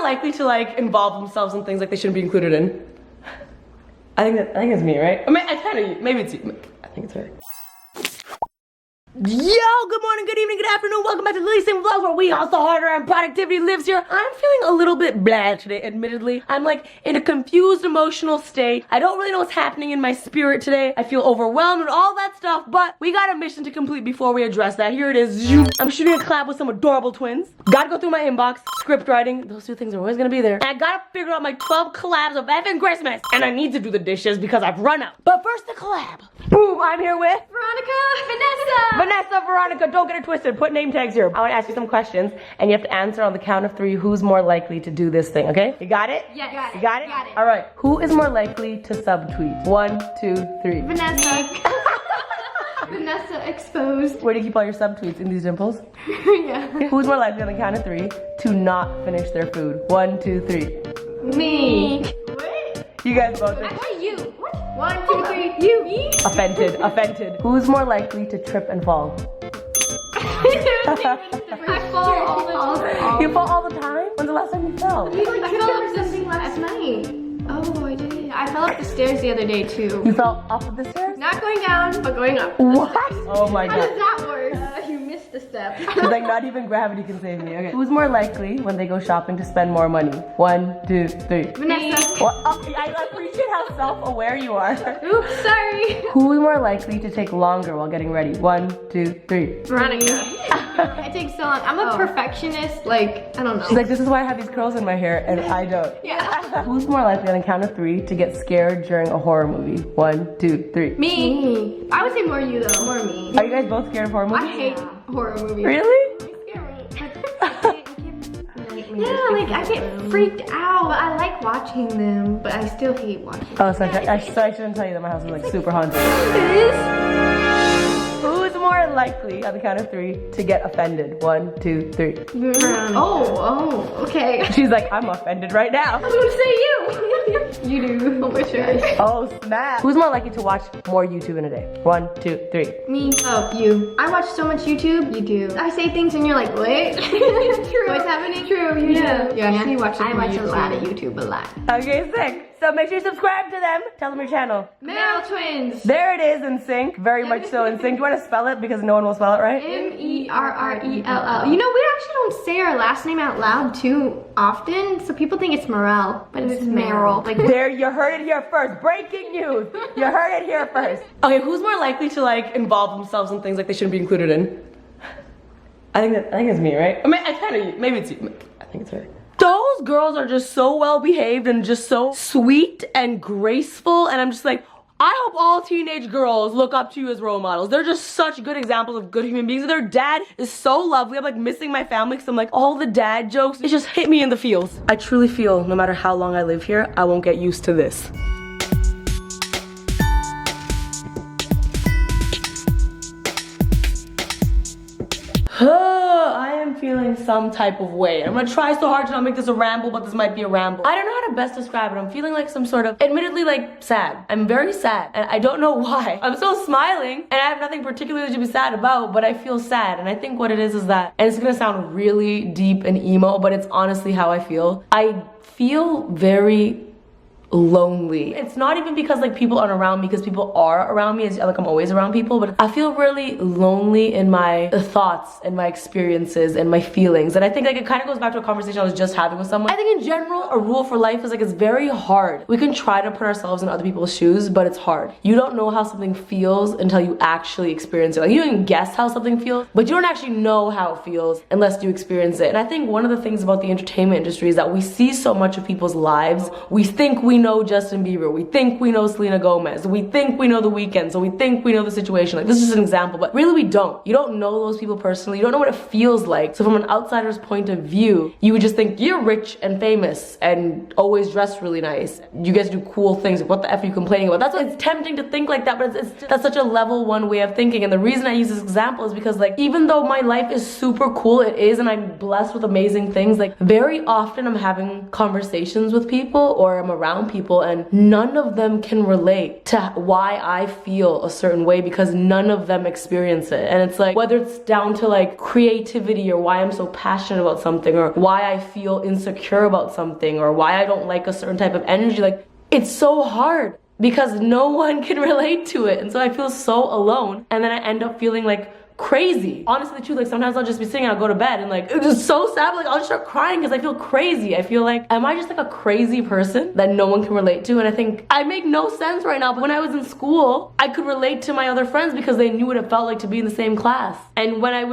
likely to like involve themselves in things like they shouldn't be included in? I think it's me, right? I mean, it's kind of you. Maybe it's you. I think it's her. Yo, good morning, good evening, good afternoon. Welcome back to Lilly Singh Vlogs, where we hustle harder and productivity lives here. I'm feeling a little bit blah today, admittedly. I'm like in a confused emotional state. I don't really know what's happening in my spirit today. I feel overwhelmed and all that stuff, but we got a mission to complete before we address that. Here it is. I'm shooting a collab with some adorable twins. Gotta go through my inbox, script writing. Those two things are always gonna be there. And I gotta figure out my 12 collabs of effing Christmas. And I need to do the dishes because I've run out. But first, the collab. Boom, I'm here with Veronica! Veronica, don't get it twisted. Put name tags here. I want to ask you some questions, and you have to answer on the count of 3 who's more likely to do this thing, okay? You got it? Yeah, got it. You got it? Got it. All right. Who is more likely to subtweet? 1, 2, 3. Vanessa. Vanessa exposed. Where do you keep all your subtweets? In these dimples? Yeah. Who's more likely on the count of 3 to not finish their food? 1, 2, 3. Me. What? You guys both. Actually, you. What? 1, 2, 3. You. Me? Offended. Who's more likely to trip and fall? I fall all the time. You fall all the time? When's the last time you fell? I fell up something last night. Oh, I did. I fell up the stairs the other day too. You fell up the stairs? Not going down, but going up. What? Oh my How god. does that work? You missed a step. It's like not even gravity can save me. Okay. Who's more likely when they go shopping to spend more money? 1, 2, 3. Vanessa. What? Oh, I appreciate how self-aware you are. Oops, sorry. Who's more likely to take longer while getting ready? 1, 2, 3. Veronica. It takes so long. I'm a perfectionist. Like, I don't know. She's like, this is why I have these curls in my hair and I don't. Yeah. Who's more likely on a count of 3 to get scared during a horror movie? 1, 2, 3. Me. I would say more you though. More me. Are you guys both scared of horror movies? I hate horror movies. Really? They scare me. Yeah, like I get freaked out. But I like watching them, but I still hate watching them. Oh, so I shouldn't tell you that my house is like super haunted. It is. Who's more likely on the count of 3 to get offended? 1, 2, 3. Oh, okay. She's like, I'm offended right now. I was gonna say you. You do. Oh my gosh. Oh snap. Who's more likely to watch more YouTube in a day? 1, 2, 3. Me. Oh, you. I watch so much YouTube. You do. I say things and you're like, what? True. What's happening? True. You do. Yeah, she watches I watch YouTube. a lot of YouTube, a lot. Okay, sick. So make sure you subscribe to them. Tell them your channel. Merrell twins. There it is, in sync. Very much so in sync. Do you want to spell it because no one will spell it right? Merrell. You know, we actually don't say our last name out loud too often, so people think it's Merrell, but it's Merrell. Like, there, you heard it here first. Breaking news. You heard it here first. Okay, who's more likely to like involve themselves in things like they shouldn't be included in? I think it's me, right? I mean, it's kind of you. Maybe it's you. I think it's her. Those girls are just so well behaved and just so sweet and graceful, and I'm just like, I hope all teenage girls look up to you as role models. They're just such good examples of good human beings. Their dad is so lovely. I'm like missing my family because I'm like, all the dad jokes, it just hit me in the feels. I truly feel no matter how long I live here, I won't get used to this. I am feeling some type of way. I'm gonna try so hard to not make this a ramble, but this might be a ramble. I don't know how to best describe it. I'm feeling like some sort of, admittedly, like sad. I'm very sad, and I don't know why. I'm still smiling, and I have nothing particularly to be sad about, but I feel sad. And I think what it is that, and it's gonna sound really deep and emo, but it's honestly how I feel. I feel very lonely. It's not even because like people aren't around me, because people are around me. It's like I'm always around people, but I feel really lonely in my thoughts and my experiences and my feelings. And I think like it kind of goes back to a conversation I was just having with someone. I think in general, a rule for life is like it's very hard. We can try to put ourselves in other people's shoes, but it's hard. You don't know how something feels until you actually experience it. Like you can guess how something feels, but you don't actually know how it feels unless you experience it. And I think one of the things about the entertainment industry is that we see so much of people's lives. We think we know Justin Bieber, we think we know Selena Gomez, we think we know The Weeknd, so we think we know the situation. Like this is just an example, but really we don't. You don't know those people personally. You don't know what it feels like. So from an outsider's point of view, you would just think you're rich and famous and always dressed really nice. You guys do cool things. What the F are you complaining about? That's what it's tempting to think like that, but that's such a level 1 way of thinking. And the reason I use this example is because like even though my life is super cool, it is, and I'm blessed with amazing things, like very often I'm having conversations with people or I'm around around people and none of them can relate to why I feel a certain way because none of them experience it. And it's like, whether it's down to like creativity or why I'm so passionate about something or why I feel insecure about something or why I don't like a certain type of energy, like it's so hard because no one can relate to it. And so I feel so alone. And then I end up feeling like crazy. Honestly, the truth, like sometimes I'll just be sitting and I'll go to bed and like it's just so sad, but like I'll just start crying because I feel crazy. I feel like, am I just like a crazy person that no one can relate to? And I think I make no sense right now, but when I was in school, I could relate to my other friends because they knew what it felt like to be in the same class. And when I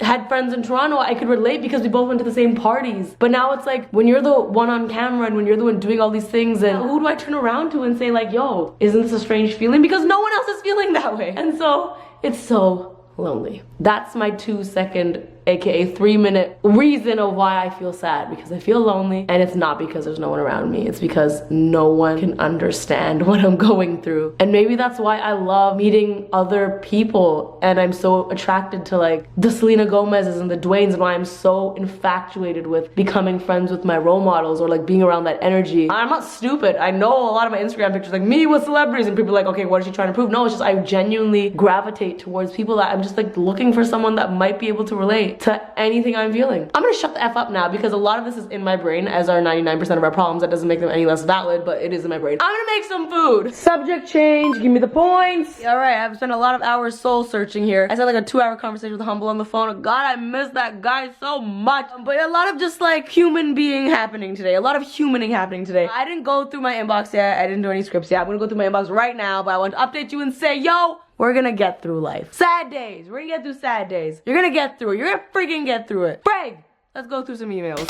had friends in Toronto, I could relate because we both went to the same parties. But now it's like, when you're the one on camera and when you're the one doing all these things, and who do I turn around to and say like, yo, isn't this a strange feeling? Because no one else is feeling that way. And so it's so lonely. That's my 2-second, aka 3-minute reason of why I feel sad, because I feel lonely, and it's not because there's no one around me. It's because no one can understand what I'm going through. And maybe that's why I love meeting other people, and I'm so attracted to like the Selena Gomez's and the Dwaynes, and why I'm so infatuated with becoming friends with my role models or like being around that energy. I'm not stupid. I know a lot of my Instagram pictures like me with celebrities, and people are like, okay, what is she trying to prove? No, it's just I genuinely gravitate towards people that I'm just like looking for someone that might be able to relate to anything I'm feeling. I'm gonna shut the F up now because a lot of this is in my brain, as are 99% of our problems. That doesn't make them any less valid, but it is in my brain. I'm gonna make some food. Subject change, give me the points. All right, I've spent a lot of hours soul searching here. I had like a 2-hour conversation with Humble on the phone. God, I miss that guy so much. But a lot of just like human being happening today. A lot of humaning happening today. I didn't go through my inbox yet. I didn't do any scripts yet. I'm gonna go through my inbox right now, but I want to update you and say, yo, we're gonna get through life. Sad days. We're gonna get through sad days. You're gonna get through it. You're gonna freaking get through it. Brag! Let's go through some emails.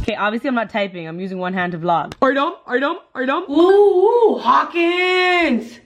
Okay, obviously I'm not typing. I'm using one hand to vlog. Are you dumb? Ooh, Hawkins!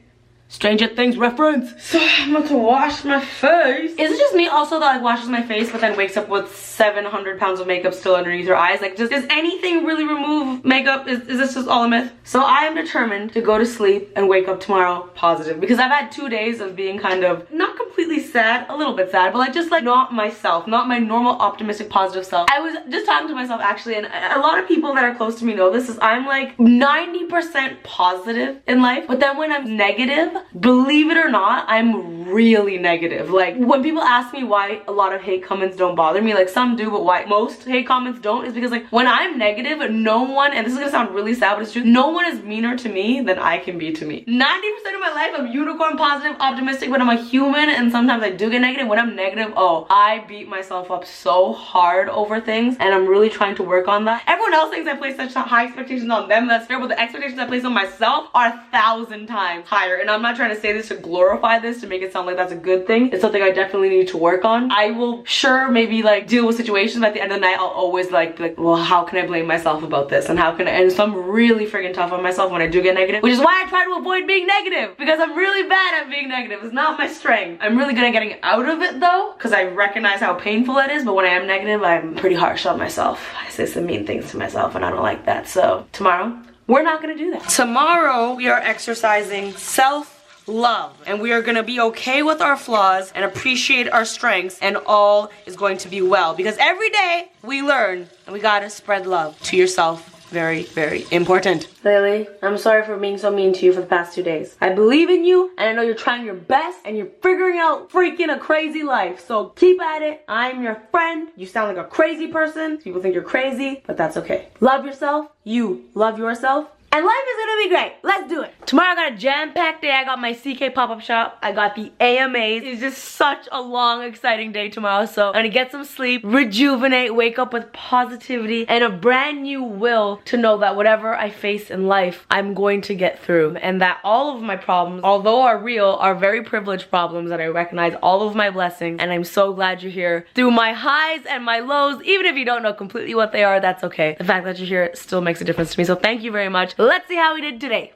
Stranger Things reference. So I'm about to wash my face. Is it just me also that like washes my face but then wakes up with 700 pounds of makeup still underneath her eyes? Like, does anything really remove makeup? Is this just all a myth? So I am determined to go to sleep and wake up tomorrow positive, because I've had 2 days of being kind of not completely sad, a little bit sad, but like just like not myself, not my normal optimistic positive self. I was just talking to myself actually, and a lot of people that are close to me know this, is I'm like 90% positive in life, but then when I'm negative, believe it or not, I'm really negative. Like when people ask me why a lot of hate comments don't bother me, like some do, but why most hate comments don't, is because like when I'm negative, no one, and this is gonna sound really sad, but it's true, no one is meaner to me than I can be to me. 90% of my life I'm unicorn, positive, optimistic, but I'm a human and sometimes I do get negative. When I'm negative, oh, I beat myself up so hard over things, and I'm really trying to work on that. Everyone else thinks I place such high expectations on them, that's fair, but the expectations I place on myself are 1,000 times higher. And I'm not trying to say this to glorify this, to make it sound like that's a good thing. It's something I definitely need to work on. I will sure maybe like deal with situations, but at the end of the night I'll always like be like, well, how can I blame myself about this, and how can I, and so I'm really freaking tough on myself when I do get negative, which is why I try to avoid being negative, because I'm really bad at being negative. It's not my strength. I'm really good at getting out of it though, because I recognize how painful that is, but when I am negative, I'm pretty harsh on myself. I say some mean things to myself and I don't like that. So tomorrow, we're not gonna do that. Tomorrow, we are exercising self-love, and we are gonna be okay with our flaws and appreciate our strengths, and all is going to be well, because every day we learn, and we gotta spread love to yourself. Very, very important. Lily, I'm sorry for being so mean to you for the past 2 days. I believe in you, and I know you're trying your best, and you're figuring out freaking a crazy life. So keep at it. I'm your friend. You sound like a crazy person. People think you're crazy, but that's okay. Love yourself. You love yourself. And life is gonna be great. Let's do it. Tomorrow I got a jam-packed day. I got my CK pop-up shop. I got the AMAs. It's just such a long, exciting day tomorrow. So I'm gonna get some sleep, rejuvenate, wake up with positivity and a brand new will to know that whatever I face in life, I'm going to get through. And that all of my problems, although are real, are very privileged problems, and I recognize all of my blessings. And I'm so glad you're here through my highs and my lows. Even if you don't know completely what they are, that's okay. The fact that you're here still makes a difference to me. So thank you very much. Let's see how we did today.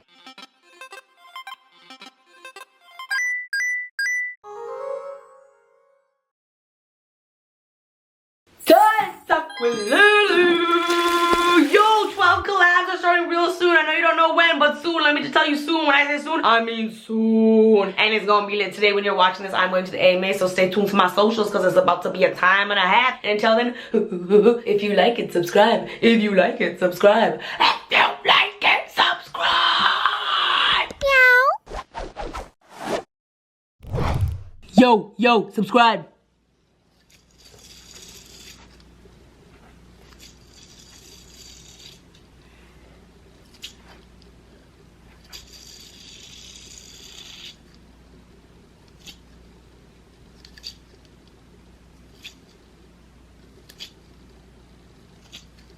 Done! Stuck with Lilly! Yo, 12 collabs are starting real soon. I know you don't know when, but soon. Let me just tell you soon. When I say soon, I mean soon. And it's gonna be lit. Today when you're watching this, I'm going to the AMA, so stay tuned for my socials because it's about to be a time and a half. And until then, if you like it, subscribe. If you like it, subscribe. If you like it, subscribe. Meow. Yo, subscribe.